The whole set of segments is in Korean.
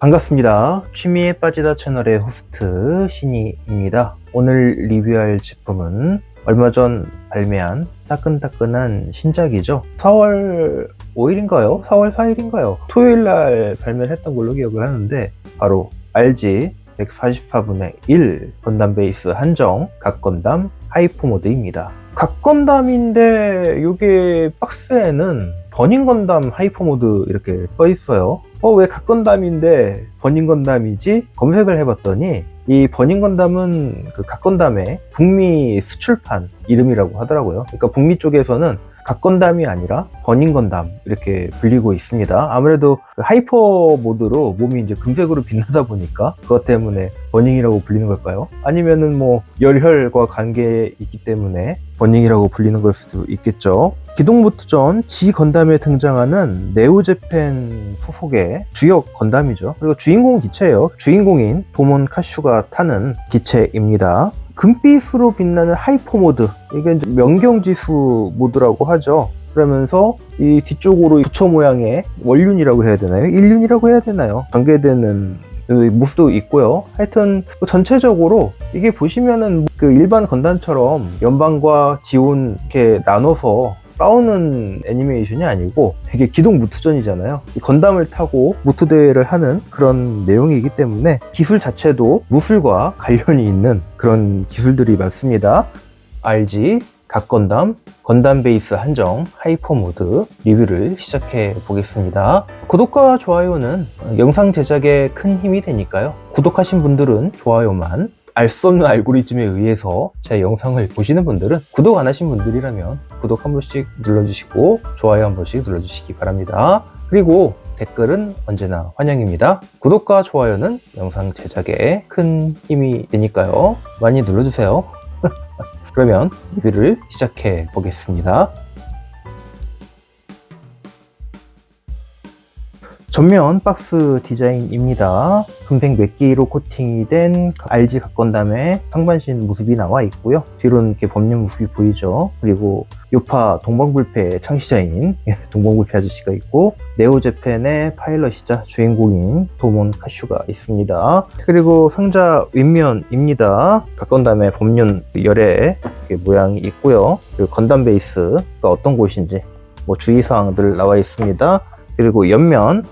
반갑습니다. 취미에 빠지다 채널의 호스트 신이입니다. 오늘 리뷰할 제품은 얼마 전 발매한 따끈따끈한 신작이죠. 4월 5일인가요? 4월 4일인가요? 토요일날 발매를 했던 걸로 기억을 하는데 바로 RG 144분의 1 건담 베이스 한정 각건담 하이퍼 모드입니다. 각건담인데 이게 박스에는 버닝 건담 하이퍼 모드 이렇게 써 있어요. 왜 각건담인데 버닝 건담이지? 검색을 해봤더니 이 버닝 건담은 그 각건담의 북미 수출판 이름이라고 하더라고요. 그러니까 북미 쪽에서는 각건담이 아니라 버닝 건담 이렇게 불리고 있습니다. 아무래도 그 하이퍼 모드로 몸이 이제 금색으로 빛나다 보니까 그것 때문에 버닝이라고 불리는 걸까요? 아니면은 뭐 열혈과 관계 있기 때문에 버닝이라고 불리는 걸 수도 있겠죠. 기동부트 전 G 건담에 등장하는 네오재팬 소속의 주역 건담이죠. 그리고 주인공 기체예요. 주인공인 도몬 카슈가 타는 기체입니다. 금빛으로 빛나는 하이퍼 모드, 이게 이제 명경지수 모드라고 하죠. 그러면서 이 뒤쪽으로 부처 모양의 원륜이라고 해야 되나요? 일륜이라고 해야 되나요? 전개되는 모습도 있고요. 하여튼 전체적으로 이게 보시면은 그 일반 건담처럼 연방과 지온 이렇게 나눠서 싸우는 애니메이션이 아니고 이게 기동 무트전이잖아요. 건담을 타고 무트 대회를 하는 그런 내용이기 때문에 기술 자체도 무술과 관련이 있는 그런 기술들이 많습니다. RG 각건담 건담 베이스 한정 하이퍼 모드 리뷰를 시작해 보겠습니다. 구독과 좋아요는 영상 제작에 큰 힘이 되니까요. 구독하신 분들은 좋아요만, 알 수 없는 알고리즘에 의해서 제 영상을 보시는 분들은 구독 안 하신 분들이라면 구독 한 번씩 눌러주시고 좋아요 한 번씩 눌러주시기 바랍니다. 그리고 댓글은 언제나 환영입니다. 구독과 좋아요는 영상 제작에 큰 힘이 되니까요. 많이 눌러주세요. 그러면 리뷰를 시작해 보겠습니다. 전면 박스 디자인입니다. 금색 맥기로 코팅이 된 RG 각건담의 상반신 모습이 나와 있고요. 뒤로는 이렇게 법륜 모습이 보이죠. 그리고 요파 동방불패 창시자인 동방불패 아저씨가 있고, 네오재팬의 파일럿이자 주인공인 도몬 카슈가 있습니다. 그리고 상자 윗면입니다. 각건담의 법륜 열애 모양이 있고요. 그리고 건담 베이스가 어떤 곳인지 뭐 주의사항들 나와 있습니다. 그리고 옆면,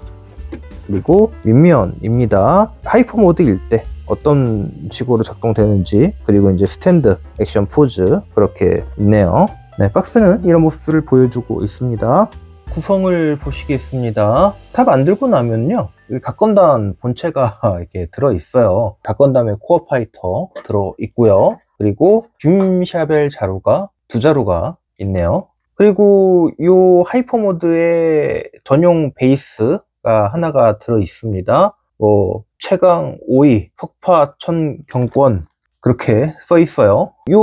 그리고 윗면입니다. 하이퍼 모드일 때 어떤 식으로 작동되는지, 그리고 이제 스탠드, 액션 포즈 그렇게 있네요. 네, 박스는 이런 모습들을 보여주고 있습니다. 구성을 보시겠습니다. 다 만들고 나면요, 각건담 본체가 이렇게 들어 있어요. 각건담의 코어 파이터 들어 있고요. 그리고 빔샤벨 자루가 2자루가 있네요. 그리고 이 하이퍼 모드의 전용 베이스가 하나가 들어 있습니다. 최강 5위 석파 천경권 그렇게 써 있어요. 이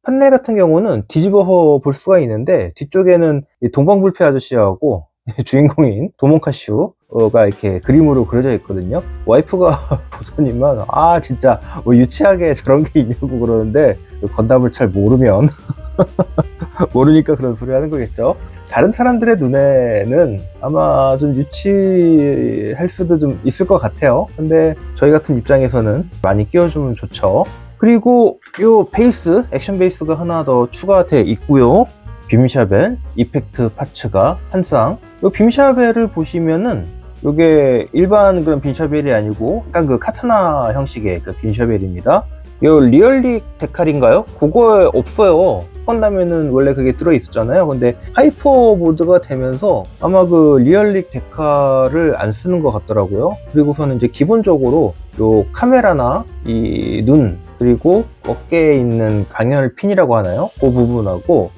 판넬 같은 경우는 뒤집어 볼 수가 있는데, 뒤쪽에는 동방불패 아저씨하고 주인공인 도몬카슈가 이렇게 그림으로 그려져 있거든요. 와이프가 보더니만 진짜 뭐 유치하게 저런 게 있냐고 그러는데, 건담을 잘 모르면 모르니까 그런 소리 하는 거겠죠. 다른 사람들의 눈에는 아마 좀 유치할 수도 좀 있을 것 같아요. 근데 저희 같은 입장에서는 많이 끼워주면 좋죠. 그리고 이 베이스, 액션 베이스가 하나 더 추가되어 있고요. 빔샤벨 이펙트 파츠가 한 쌍. 이 빔샤벨을 보시면은 이게 일반 그런 빔샤벨이 아니고 약간 그 카타나 형식의 그 빔샤벨입니다. 이 리얼릭 데칼인가요? 그거에 없어요. 건담에는 원래 그게 들어있었잖아요. 근데 하이퍼 모드가 되면서 아마 그 리얼릭 데칼을 안 쓰는 것 같더라고요. 그리고서는 이제 기본적으로 요 카메라나 이 눈, 그리고 어깨에 있는 강열 핀이라고 하나요? 그 부분하고,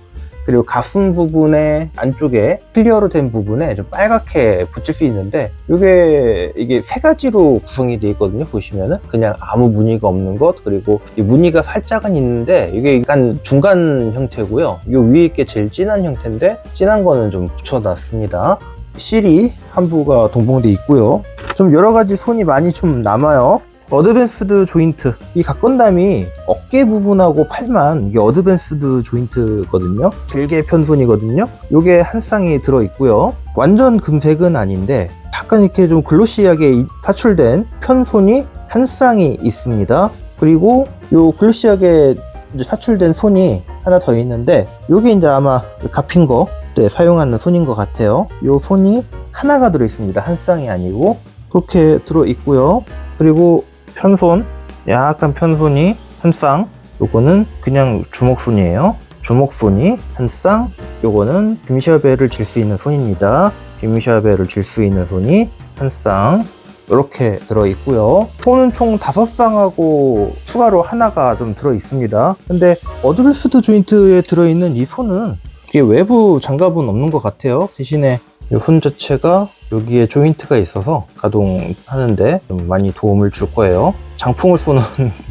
그리고 가슴 부분의 안쪽에 클리어로 된 부분에 좀 빨갛게 붙일 수 있는데, 이게 세 가지로 구성이 되어 있거든요. 보시면은 그냥 아무 무늬가 없는 것, 그리고 이 무늬가 살짝은 있는데 이게 약간 중간 형태고요. 이 위에 게 제일 진한 형태인데, 진한 거는 좀 붙여놨습니다. 실이 한 부가 동봉되어 있고요. 좀 여러 가지 손이 많이 좀 남아요. 어드밴스드 조인트, 이 각건담이 어깨 부분하고 팔만 이게 어드밴스드 조인트거든요. 길게 편손이거든요. 요게 한 쌍이 들어 있고요. 완전 금색은 아닌데 약간 이렇게 좀 글로시하게 사출된 편손이 한 쌍이 있습니다. 그리고 요 글로시하게 이제 사출된 손이 하나 더 있는데, 요게 이제 아마 갚인 거 때 사용하는 손인 것 같아요. 요 손이 하나가 들어 있습니다. 한 쌍이 아니고 그렇게 들어 있고요. 그리고 편손, 약간 편손이 한 쌍, 요거는 그냥 주먹손이에요. 주먹손이 한 쌍, 요거는 빔샤벨을 질 수 있는 손입니다. 빔샤벨을 질 수 있는 손이 한 쌍, 이렇게 들어 있고요. 손은 총 5쌍하고 추가로 하나가 좀 들어 있습니다. 근데 어드베스트 조인트에 들어 있는 이 손은 이게 외부 장갑은 없는 것 같아요. 대신에 이 손 자체가 여기에 조인트가 있어서 가동하는데 좀 많이 도움을 줄 거예요. 장풍을 쏘는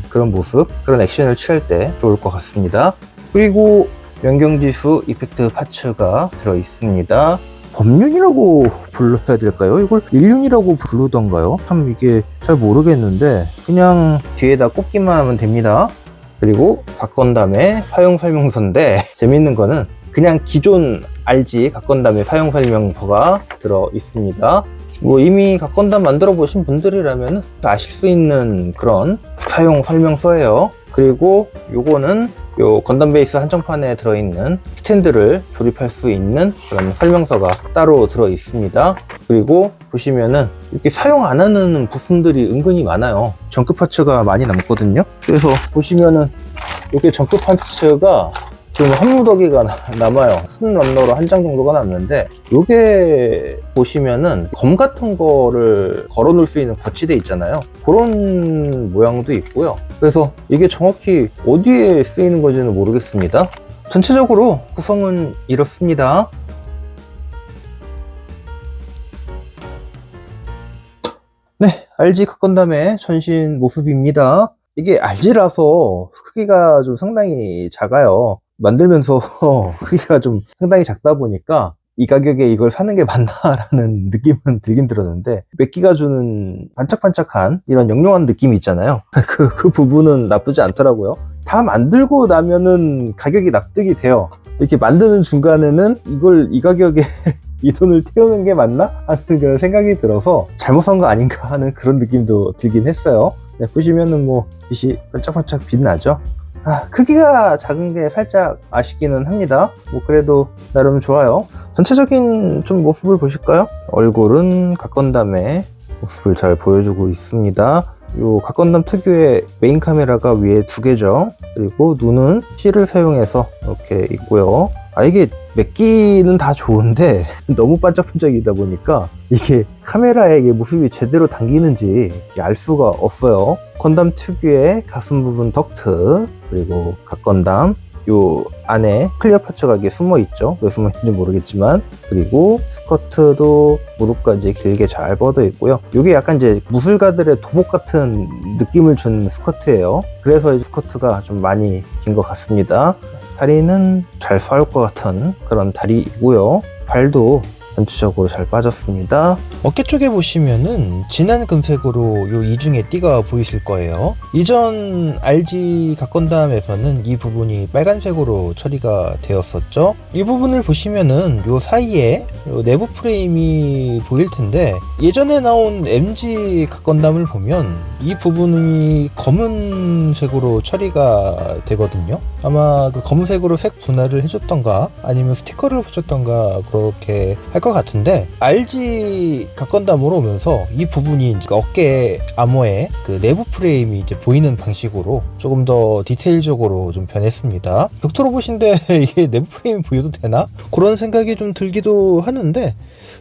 그런 모습, 그런 액션을 취할 때 좋을 것 같습니다. 그리고 명경지수 이펙트 파츠가 들어 있습니다. 법륜이라고 불러야 될까요? 이걸 일륜이라고 부르던가요? 참 이게 잘 모르겠는데 그냥 뒤에다 꽂기만 하면 됩니다. 그리고 갓건담의 사용 설명서인데 재밌는 거는 그냥 기존 RG 갓건담의 사용 설명서가 들어 있습니다. 뭐 이미 갓건담 만들어 보신 분들이라면 아실 수 있는 그런 사용 설명서예요. 그리고 요거는 요 건담 베이스 한정판에 들어있는 스탠드를 조립할 수 있는 그런 설명서가 따로 들어 있습니다. 그리고 보시면은 이렇게 사용 안 하는 부품들이 은근히 많아요. 정급 파츠가 많이 남거든요. 그래서 보시면은 이게 정급 파츠가 지금 한 무더기가 남아요. 순 럼너로 한 장 정도가 남는데, 요게 보시면은 검 같은 거를 걸어 놓을 수 있는 거치대 있잖아요. 그런 모양도 있고요. 그래서 이게 정확히 어디에 쓰이는 건지는 모르겠습니다. 전체적으로 구성은 이렇습니다. 네, RG 갓건담의 전신 모습입니다. 이게 RG라서 크기가 좀 상당히 작아요. 만들면서 크기가 좀 상당히 작다 보니까 이 가격에 이걸 사는 게 맞나라는 느낌은 들긴 들었는데, 맥기가 주는 반짝반짝한 이런 영롱한 느낌이 있잖아요. 그 부분은 나쁘지 않더라고요. 다 만들고 나면은 가격이 납득이 돼요. 이렇게 만드는 중간에는 이걸 이 가격에 이 돈을 태우는 게 맞나? 하는 그런 생각이 들어서 잘못 산 거 아닌가 하는 그런 느낌도 들긴 했어요. 네, 보시면은 뭐 빛이 반짝반짝 빛나죠. 크기가 작은 게 살짝 아쉽기는 합니다. 뭐 그래도 나름 좋아요. 전체적인 좀 모습을 보실까요? 얼굴은 갓건담의 모습을 잘 보여주고 있습니다. 요 갓건담 특유의 메인 카메라가 위에 2개죠. 그리고 눈은 C를 사용해서 이렇게 있고요. 이게 맥기는 다 좋은데 너무 반짝반짝이다 보니까 이게 카메라에 이게 모습이 제대로 당기는지 알 수가 없어요. 건담 특유의 가슴 부분 덕트, 그리고 갓건담 요 안에 클리어 파츠가 이게 숨어 있죠. 왜 숨어 있는지 모르겠지만, 그리고 스커트도 무릎까지 길게 잘 뻗어 있고요. 이게 약간 이제 무술가들의 도복 같은 느낌을 주는 스커트예요. 그래서 스커트가 좀 많이 긴 것 같습니다. 다리는 잘 싸울 것 같은 그런 다리이고요. 발도 전체적으로 잘 빠졌습니다. 어깨 쪽에 보시면은 진한 금색으로 요 이중의 띠가 보이실 거예요. 이전 RG 갓건담에서는 이 부분이 빨간색으로 처리가 되었었죠. 이 부분을 보시면은 요 사이에 요 내부 프레임이 보일 텐데, 예전에 나온 MG 갓건담을 보면 이 부분이 검은색으로 처리가 되거든요. 아마 그 검은색으로 색 분할을 해줬던가 아니면 스티커를 붙였던가 그렇게 할 것 같은데, RG 갓건담으로 오면서 이 부분이 이제 어깨 암호에 그 내부 프레임이 이제 보이는 방식으로 조금 더 디테일적으로 좀 변했습니다. 벽토로 보신데 이게 내부 프레임이 보여도 되나? 그런 생각이 좀 들기도 하는데,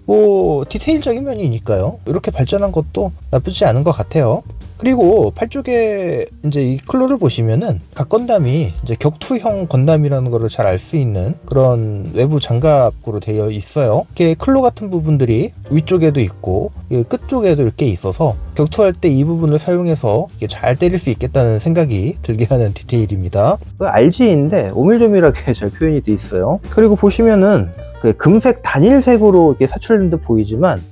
뭐 디테일적인 면이니까요. 이렇게 발전한 것도 나쁘지 않은 것 같아요. 그리고 팔 쪽에 이제 이 클로를 보시면은 갓건담이 이제 격투형 건담이라는 거를 잘 알 수 있는 그런 외부 장갑으로 되어 있어요. 이렇게 클로 같은 부분들이 위쪽에도 있고 끝 쪽에도 이렇게 있어서 격투할 때 이 부분을 사용해서 잘 때릴 수 있겠다는 생각이 들게 하는 디테일입니다. RG인데 오밀조밀하게 잘 표현이 돼 있어요. 그리고 보시면은 그 금색 단일색으로 이렇게 사출된 듯 보이지만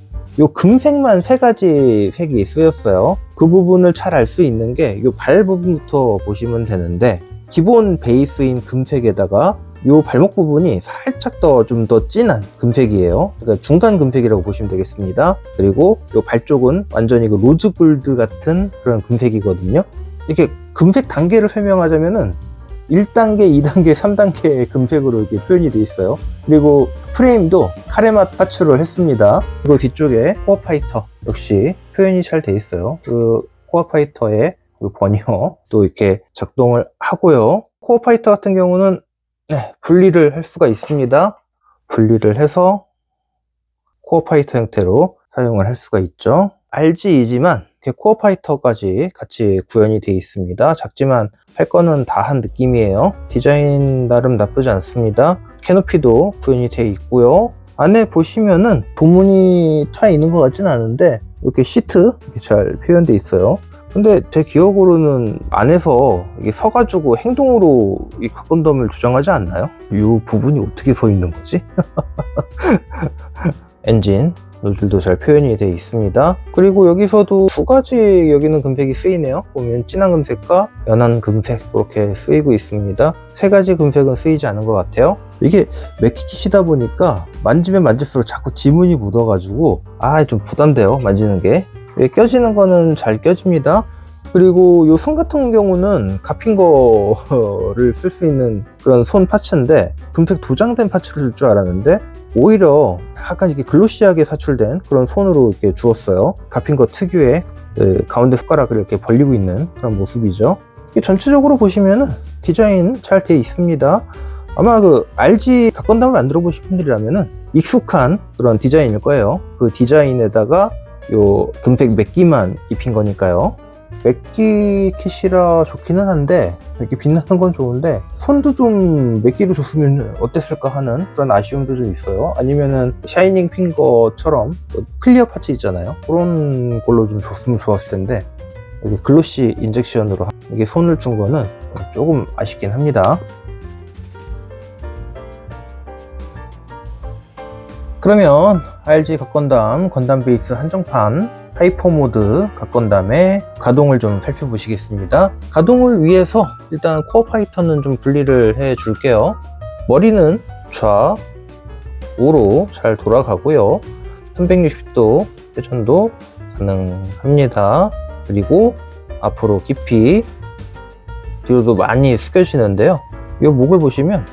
요 금색만 3가지 색이 쓰였어요. 그 부분을 잘 알 수 있는 게 요 발 부분부터 보시면 되는데, 기본 베이스인 금색에다가 요 발목 부분이 살짝 좀 더 진한 금색이에요. 그러니까 중간 금색이라고 보시면 되겠습니다. 그리고 요 발 쪽은 완전히 그 로즈 골드 같은 그런 금색이거든요. 이렇게 금색 단계를 설명하자면은 1단계, 2단계, 3단계 금색으로 이렇게 표현이 되어 있어요. 그리고 프레임도 카레맛 파츠를 했습니다. 그리고 뒤쪽에 코어 파이터 역시 표현이 잘 되어 있어요. 그 코어 파이터의 그 버니어도 이렇게 작동을 하고요. 코어 파이터 같은 경우는 분리를 할 수가 있습니다. 분리를 해서 코어 파이터 형태로 사용을 할 수가 있죠. RG이지만 코어 파이터까지 같이 구현이 되어 있습니다. 작지만 할 거는 다 한 느낌이에요. 디자인 나름 나쁘지 않습니다. 캐노피도 구현이 되어 있고요. 안에 보시면은 도문이 타 있는 것 같진 않은데 이렇게 시트 이렇게 잘 표현되어 있어요. 근데 제 기억으로는 안에서 이게 서가지고 행동으로 이 각건덤을 조정하지 않나요? 이 부분이 어떻게 서 있는 거지? 엔진 노즐도 잘 표현이 되어 있습니다. 그리고 여기서도 두 가지 여기는 금색이 쓰이네요. 보면 진한 금색과 연한 금색 그렇게 쓰이고 있습니다. 세 가지 금색은 쓰이지 않은 것 같아요. 이게 맥키킷이다 보니까 만지면 만질수록 자꾸 지문이 묻어가지고 좀 부담돼요, 만지는 게. 껴지는 거는 잘 껴집니다. 그리고 이 손 같은 경우는 갚인 거를 쓸 수 있는 그런 손 파츠인데 금색 도장된 파츠를 줄 줄 알았는데 오히려 약간 이렇게 글로시하게 사출된 그런 손으로 이렇게 주었어요. 갚인 거 특유의 가운데 손가락을 이렇게 벌리고 있는 그런 모습이죠. 전체적으로 보시면은 디자인 잘 되어 있습니다. 아마 그 RG 각건담을 만들어 보신 분들이라면은 익숙한 그런 디자인일 거예요. 그 디자인에다가 요 금색 맥기만 입힌 거니까요. 맥기 킷이라 좋기는 한데 이렇게 빛나는 건 좋은데 손도 좀 맥기로 줬으면 어땠을까 하는 그런 아쉬움도 좀 있어요. 아니면은 샤이닝 핑거처럼 클리어 파츠 있잖아요. 그런 걸로 좀 줬으면 좋았을 텐데 여기 글로시 인젝션으로 이게 손을 준 거는 조금 아쉽긴 합니다. 그러면 RG 각건담 건담 베이스 한정판 하이퍼 모드 각건담의 가동을 좀 살펴보시겠습니다. 가동을 위해서 일단 코어 파이터는 좀 분리를 해 줄게요. 머리는 좌우로 잘 돌아가고요. 360도 회전도 가능합니다. 그리고 앞으로 깊이 뒤로도 많이 숙여지는데요. 이 목을 보시면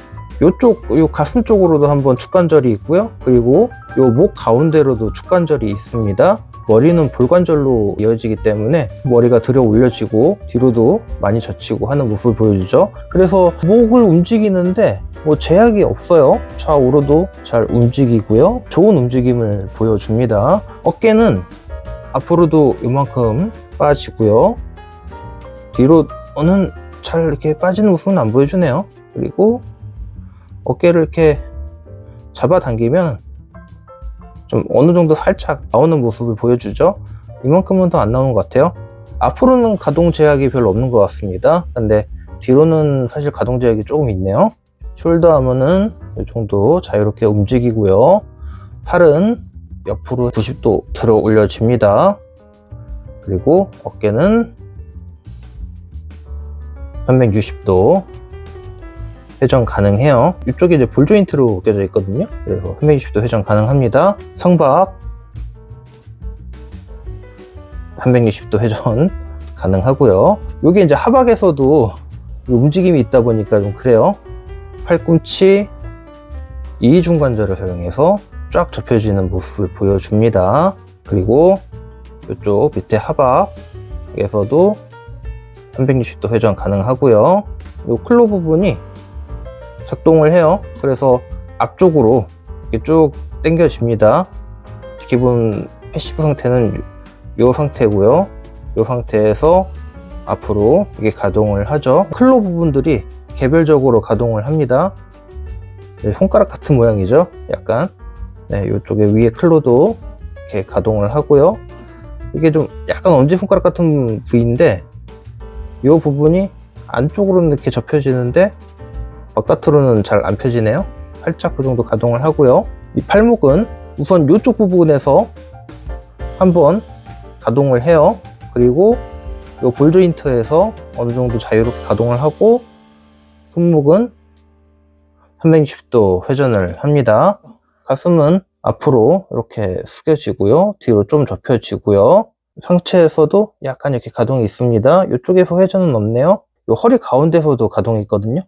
요 가슴 쪽으로도 한번 축관절이 있고요. 그리고 요 목 가운데로도 축관절이 있습니다. 머리는 볼관절로 이어지기 때문에 머리가 들어 올려지고 뒤로도 많이 젖히고 하는 모습을 보여주죠. 그래서 목을 움직이는데 뭐 제약이 없어요. 좌우로도 잘 움직이고요. 좋은 움직임을 보여줍니다. 어깨는 앞으로도 이만큼 빠지고요. 뒤로는 잘 이렇게 빠지는 모습은 안 보여주네요. 그리고 어깨를 이렇게 잡아당기면 좀 어느 정도 살짝 나오는 모습을 보여주죠. 이만큼은 더 안 나오는 것 같아요. 앞으로는 가동 제약이 별로 없는 것 같습니다. 근데 뒤로는 사실 가동 제약이 조금 있네요. 숄더아머는 이 정도 자유롭게 움직이고요. 팔은 옆으로 90도 들어 올려집니다. 그리고 어깨는 360도 회전 가능해요. 이쪽에 이제 볼 조인트로 껴져 있거든요. 그래서 320도 회전 가능합니다. 성박 360도 회전 가능하고요. 여기 이제 하박에서도 움직임이 있다 보니까 좀 그래요. 팔꿈치 이중관절을 사용해서 쫙 접혀지는 모습을 보여줍니다. 그리고 이쪽 밑에 하박에서도 360도 회전 가능하고요. 이 클로 부분이 작동을 해요. 그래서 앞쪽으로 이렇게 쭉 당겨집니다. 기본 패시브 상태는 이 상태고요. 이 상태에서 앞으로 이게 가동을 하죠. 클로 부분들이 개별적으로 가동을 합니다. 손가락 같은 모양이죠. 약간 이쪽에 위에 클로도 이렇게 가동을 하고요. 이게 좀 약간 엄지손가락 같은 부위인데 이 부분이 안쪽으로는 이렇게 접혀지는데 바깥으로는 잘 안 펴지네요. 살짝 그 정도 가동을 하고요. 이 팔목은 우선 이쪽 부분에서 한번 가동을 해요. 그리고 이 볼 조인트에서 어느 정도 자유롭게 가동을 하고 손목은 360도 회전을 합니다. 가슴은 앞으로 이렇게 숙여지고요. 뒤로 좀 접혀지고요. 상체에서도 약간 이렇게 가동이 있습니다. 이쪽에서 회전은 없네요. 이 허리 가운데서도 가동이 있거든요.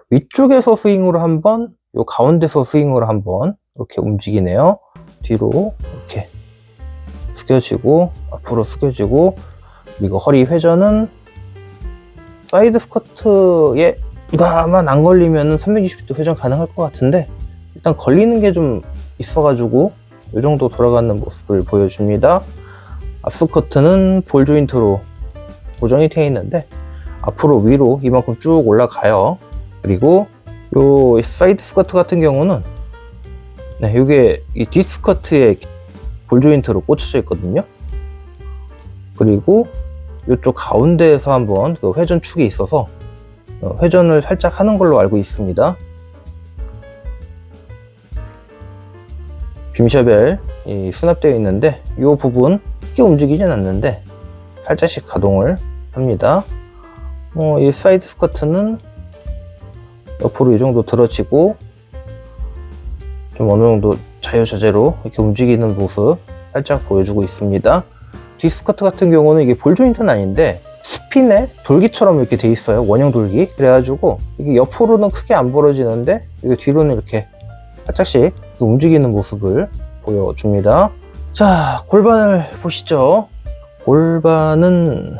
위쪽에서 스윙으로 한번, 이 가운데서 스윙으로 한번 이렇게 움직이네요. 뒤로 이렇게 숙여지고 앞으로 숙여지고, 그리고 허리 회전은 사이드 스쿼트에만 안 걸리면 360도 회전 가능할 것 같은데, 일단 걸리는 게 좀 있어가지고 이 정도 돌아가는 모습을 보여줍니다. 앞 스쿼트는 볼 조인트로 고정이 되어 있는데 앞으로 위로 이만큼 쭉 올라가요. 그리고 요 사이드 스쿼트 같은 경우는 이게 이 뒷 스쿼트에 볼 조인트로 꽂혀져 있거든요. 그리고 이쪽 가운데에서 한번 그 회전축이 있어서 회전을 살짝 하는 걸로 알고 있습니다. 빔셔벨이 수납되어 있는데 이 부분 크게 움직이진 않는데 살짝씩 가동을 합니다. 이 사이드 스쿼트는 옆으로 이 정도 들어지고 좀 어느 정도 자유자재로 이렇게 움직이는 모습 살짝 보여주고 있습니다. 뒷 스쿼트 같은 경우는 이게 볼 조인트는 아닌데 스핀에 돌기처럼 이렇게 돼 있어요. 원형 돌기. 그래가지고 이게 옆으로는 크게 안 벌어지는데 이게 뒤로는 이렇게 살짝씩 움직이는 모습을 보여줍니다. 자, 골반을 보시죠. 골반은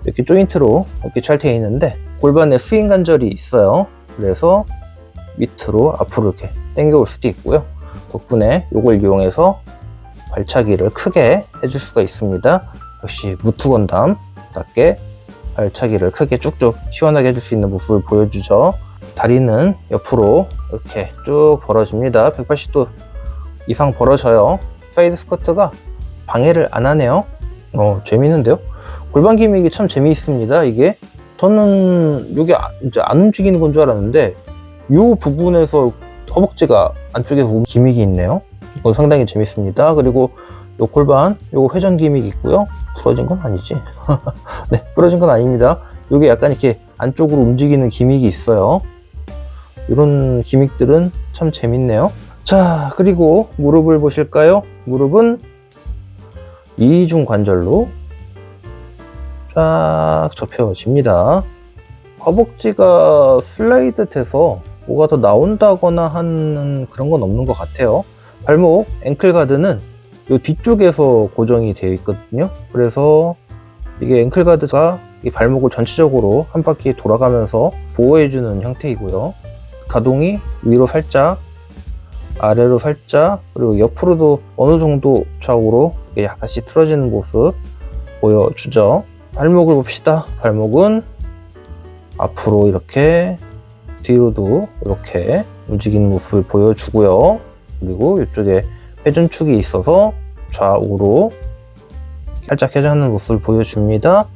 이렇게 조인트로 이렇게 잘 되어 있는데 골반에 스윙 관절이 있어요. 그래서 밑으로 앞으로 이렇게 당겨올 수도 있고요. 덕분에 이걸 이용해서 발차기를 크게 해줄 수가 있습니다. 역시 무트 건담답게 발차기를 크게 쭉쭉 시원하게 해줄 수 있는 모습을 보여주죠. 다리는 옆으로 이렇게 쭉 벌어집니다. 180도 이상 벌어져요. 사이드 스쿼트가 방해를 안 하네요. 재밌는데요? 골반 기믹이 참 재미있습니다. 이게 저는 이게 이제 안 움직이는 건 줄 알았는데 이 부분에서 허벅지가 안쪽에 기믹이 있네요. 이건 상당히 재밌습니다. 그리고 요 골반, 요 회전 기믹이 있고요. 부러진 건 아니지. 네, 부러진 건 아닙니다. 요게 약간 이렇게 안쪽으로 움직이는 기믹이 있어요. 이런 기믹들은 참 재밌네요. 자, 그리고 무릎을 보실까요? 무릎은 이중 관절로 쫙 접혀집니다. 허벅지가 슬라이드 돼서 뭐가 더 나온다거나 하는 그런 건 없는 것 같아요. 발목 앵클 가드는 이 뒤쪽에서 고정이 되어 있거든요. 그래서 이게 앵클 가드가 이 발목을 전체적으로 한 바퀴 돌아가면서 보호해주는 형태이고요. 가동이 위로 살짝, 아래로 살짝, 그리고 옆으로도 어느 정도 좌우로 약간씩 틀어지는 모습 보여주죠. 발목을 봅시다. 발목은 앞으로 이렇게, 뒤로도 이렇게 움직이는 모습을 보여주고요. 그리고 이쪽에 회전축이 있어서 좌우로 살짝 회전하는 모습을 보여줍니다.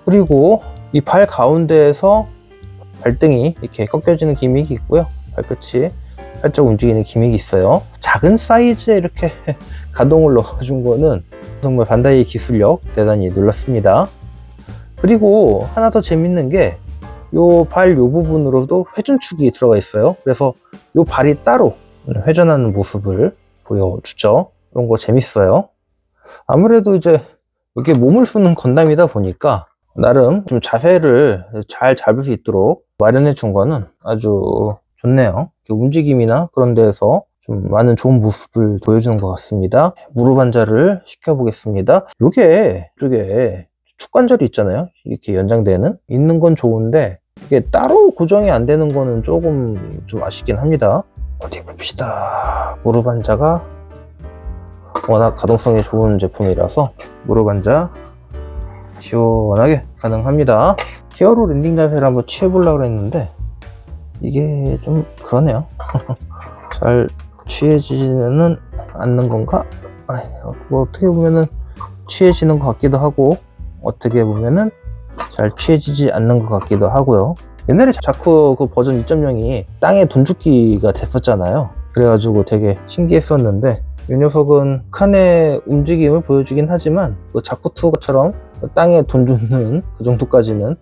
그리고 이 발 가운데에서 발등이 이렇게 꺾여지는 기믹이 있고요. 발끝이 살짝 움직이는 기믹이 있어요. 작은 사이즈에 이렇게 가동을 넣어준 거는 정말 반다이 기술력 대단히 놀랐습니다. 그리고 하나 더 재밌는 게 요 발 요 부분으로도 회전축이 들어가 있어요. 그래서 요 발이 따로 회전하는 모습을 보여주죠. 이런 거 재밌어요. 아무래도 이제 이렇게 몸을 쓰는 건담이다 보니까 나름 좀 자세를 잘 잡을 수 있도록 마련해 준 거는 아주 좋네요. 움직임이나 그런 데에서 좀 많은 좋은 모습을 보여주는 것 같습니다. 무릎 환자를 시켜보겠습니다. 요게 이쪽에 축관절이 있잖아요. 이렇게 연장되는 있는 건 좋은데 이게 따로 고정이 안 되는 거는 조금 좀 아쉽긴 합니다. 어디 봅시다. 무릎 환자가 워낙 가동성이 좋은 제품이라서 무릎 환자 시원하게 가능합니다. 히어로 랜딩 자세를 한번 취해보려고 했는데 이게 좀 그러네요. 잘 취해지지는 않는 건가? 뭐 어떻게 보면은 취해지는 것 같기도 하고 어떻게 보면은 잘 취해지지 않는 것 같기도 하고요. 옛날에 자쿠 그 버전 2.0이 땅에 돈 줍기가 됐었잖아요. 그래가지고 되게 신기했었는데 이 녀석은 칸의 움직임을 보여주긴 하지만 그 자쿠2처럼 땅에 돈 줍는 그 정도까지는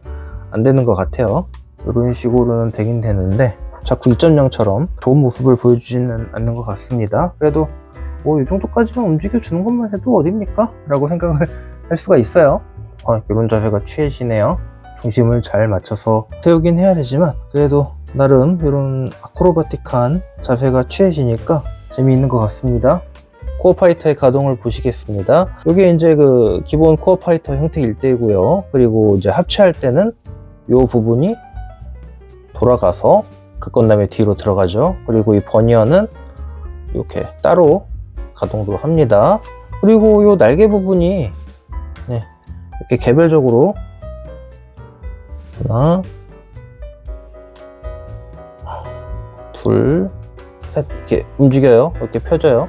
안 되는 것 같아요. 이런 식으로는 되긴 되는데 자꾸 2.0처럼 좋은 모습을 보여주지는 않는 것 같습니다. 그래도 뭐 이 정도까지만 움직여주는 것만 해도 어딥니까? 라고 생각을 할 수가 있어요. 이런 자세가 취해지네요. 중심을 잘 맞춰서 세우긴 해야 되지만 그래도 나름 이런 아크로바틱한 자세가 취해지니까 재미있는 것 같습니다. 코어 파이터의 가동을 보시겠습니다. 이게 이제 그 기본 코어 파이터 형태 1대이고요. 그리고 이제 합체할 때는 이 부분이 돌아가서 각건담의 뒤로 들어가죠. 그리고 이 버니어는 이렇게 따로 가동도 합니다. 그리고 이 날개 부분이 이렇게 개별적으로 하나, 둘, 셋 이렇게 움직여요. 이렇게 펴져요.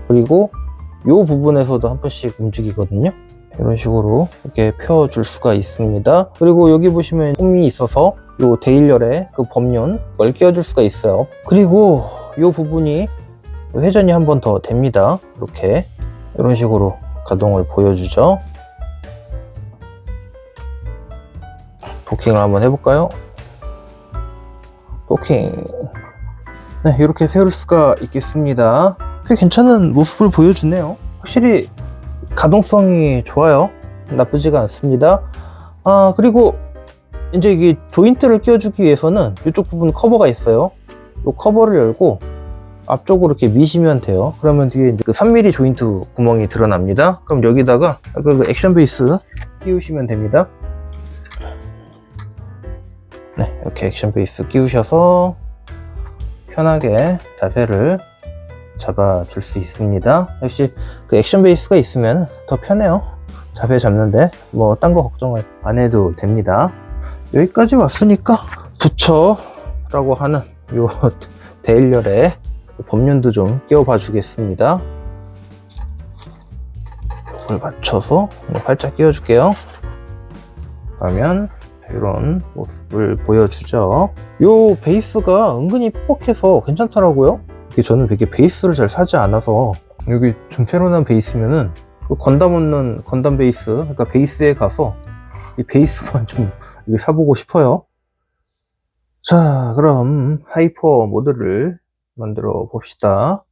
그리고 이 부분에서도 한 번씩 움직이거든요. 이런 식으로 이렇게 펴줄 수가 있습니다. 그리고 여기 보시면 홈이 있어서 이 데일열에 그 법륜 걸 끼워줄 수가 있어요. 그리고 이 부분이 회전이 한 번 더 됩니다. 이렇게 이런 식으로 가동을 보여주죠. 도킹을 한번 해볼까요? 도킹. 네, 이렇게 세울 수가 있겠습니다. 꽤 괜찮은 모습을 보여주네요. 확실히 가동성이 좋아요. 나쁘지가 않습니다. 그리고 이제 이게 조인트를 끼워주기 위해서는 이쪽 부분 커버가 있어요. 이 커버를 열고 앞쪽으로 이렇게 미시면 돼요. 그러면 뒤에 이제 그 3mm 조인트 구멍이 드러납니다. 그럼 여기다가 그 액션 베이스 끼우시면 됩니다. 네, 이렇게 액션 베이스 끼우셔서 편하게 자세를 잡아줄 수 있습니다. 역시 그 액션 베이스가 있으면 더 편해요. 자세 잡는데 뭐 딴 거 걱정을 안 해도 됩니다. 여기까지 왔으니까 부처라고 하는 요 데일열에 법륜도 좀 끼워봐 주겠습니다. 이걸 맞춰서 활짝 끼워줄게요. 그러면 이런 모습을 보여주죠. 요 베이스가 은근히 퍽퍽해서 괜찮더라고요. 저는 되게 베이스를 잘 사지 않아서 여기 좀 새로 난 베이스면은 건담 없는 건담 베이스, 그러니까 베이스에 가서 이 베이스만 좀 사보고 싶어요. 자, 그럼 하이퍼 모드를 만들어 봅시다.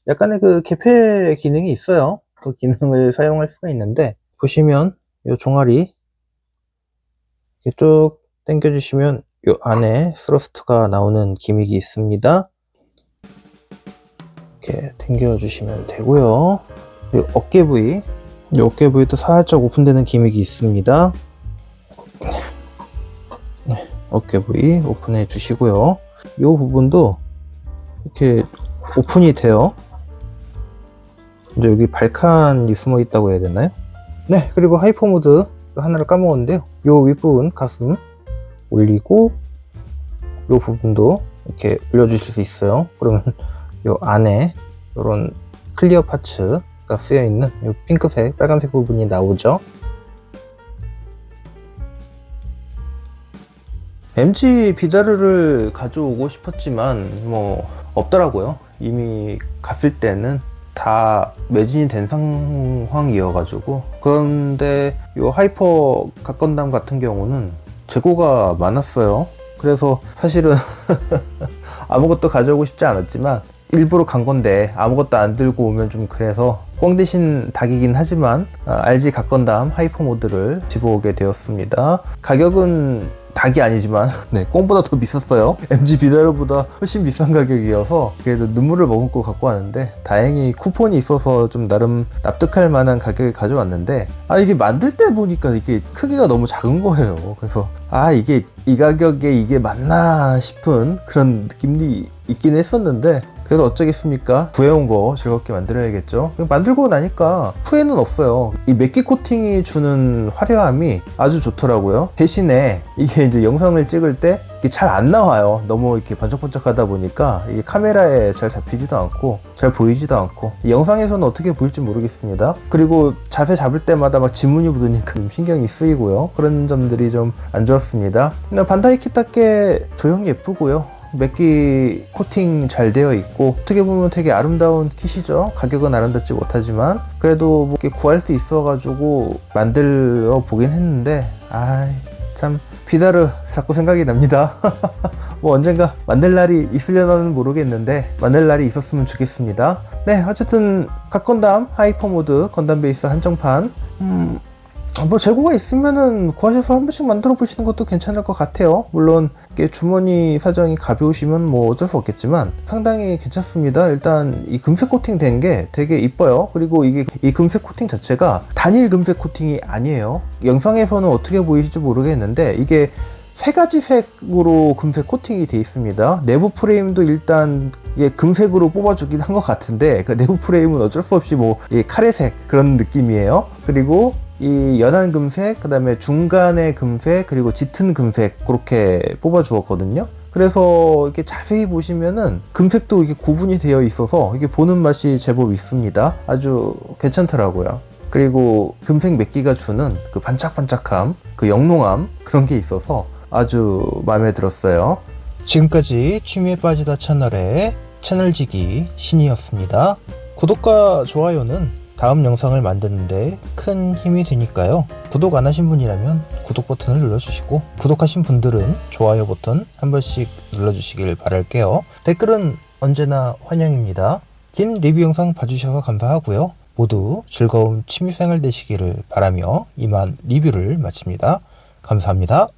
약간의 그 개폐 기능이 있어요. 그 기능을 사용할 수가 있는데 보시면 이 종아리 이렇게 쭉 당겨 주시면 이 안에 스러스트가 나오는 기믹이 있습니다. 이렇게 당겨 주시면 되고요. 이 어깨 부위, 이 어깨 부위도 살짝 오픈되는 기믹이 있습니다. 네, 어깨 부위 오픈해 주시고요. 이 부분도 이렇게 오픈이 돼요. 이제 여기 발칸이 숨어 있다고 해야 되나요? 네, 그리고 하이퍼 모드 하나를 까먹었는데요. 이 윗부분 가슴 올리고 이 부분도 이렇게 올려주실 수 있어요. 그러면 이 안에 이런 클리어 파츠가 쓰여 있는 이 핑크색, 빨간색 부분이 나오죠. MG 비다르를 가져오고 싶었지만 뭐 없더라고요. 이미 갔을 때는 다 매진이 된 상황이어가지고. 그런데 이 하이퍼 각건담 같은 경우는 재고가 많았어요. 그래서 사실은 아무것도 가져오고 싶지 않았지만 일부러 간 건데 아무것도 안 들고 오면 좀 그래서 꽝 대신 닭이긴 하지만 RG 각건담 하이퍼 모드를 집어오게 되었습니다. 가격은 닭이 아니지만 네, 꽝보다 더 비쌌어요. MG 비다르보다 훨씬 비싼 가격이어서 그래도 눈물을 머금고 갖고 왔는데 다행히 쿠폰이 있어서 좀 나름 납득할 만한 가격에 가져왔는데 이게 만들 때 보니까 이게 크기가 너무 작은 거예요. 그래서 이게 이 가격에 이게 맞나 싶은 그런 느낌이 있긴 했었는데 그래도 어쩌겠습니까? 구해온 거 즐겁게 만들어야겠죠. 만들고 나니까 후회는 없어요. 이 맥기 코팅이 주는 화려함이 아주 좋더라고요. 대신에 이게 이제 영상을 찍을 때 잘 안 나와요. 너무 이렇게 번쩍번쩍 하다 보니까 이게 카메라에 잘 잡히지도 않고 잘 보이지도 않고 영상에서는 어떻게 보일지 모르겠습니다. 그리고 자세 잡을 때마다 막 지문이 묻으니까 좀 신경이 쓰이고요. 그런 점들이 좀 안 좋았습니다. 반다이 킷답게 조형 예쁘고요. 맥기 코팅 잘 되어 있고 어떻게 보면 되게 아름다운 킷이죠. 가격은 아름답지 못하지만 그래도 뭐 이렇게 구할 수 있어 가지고 만들어 보긴 했는데 참 비다르 자꾸 생각이 납니다. 뭐 언젠가 만들 날이 있으려나는 모르겠는데 만들 날이 있었으면 좋겠습니다. 네, 어쨌든 각 건담 하이퍼 모드 건담 베이스 한정판 뭐 재고가 있으면은 구하셔서 한 번씩 만들어 보시는 것도 괜찮을 것 같아요. 물론 이게 주머니 사정이 가벼우시면 뭐 어쩔 수 없겠지만 상당히 괜찮습니다. 일단 이 금색 코팅 된 게 되게 이뻐요. 그리고 이게 이 금색 코팅 자체가 단일 금색 코팅이 아니에요. 영상에서는 어떻게 보이실지 모르겠는데 이게 세 가지 색으로 금색 코팅이 되어 있습니다. 내부 프레임도 일단 금색으로 뽑아주긴 한 것 같은데 그 내부 프레임은 어쩔 수 없이 뭐 카레색 그런 느낌이에요. 그리고 이 연한 금색, 그 다음에 중간의 금색, 그리고 짙은 금색 그렇게 뽑아 주었거든요. 그래서 이렇게 자세히 보시면은 금색도 이게 구분이 되어 있어서 이게 보는 맛이 제법 있습니다. 아주 괜찮더라고요. 그리고 금색 맥기가 주는 그 반짝반짝함, 그 영롱함 그런 게 있어서 아주 마음에 들었어요. 지금까지 취미에 빠지다 채널의 채널지기 신이었습니다. 구독과 좋아요는 다음 영상을 만드는데 큰 힘이 되니까요. 구독 안 하신 분이라면 구독 버튼을 눌러주시고 구독하신 분들은 좋아요 버튼 한 번씩 눌러주시길 바랄게요. 댓글은 언제나 환영입니다. 긴 리뷰 영상 봐주셔서 감사하고요. 모두 즐거운 취미생활 되시기를 바라며 이만 리뷰를 마칩니다. 감사합니다.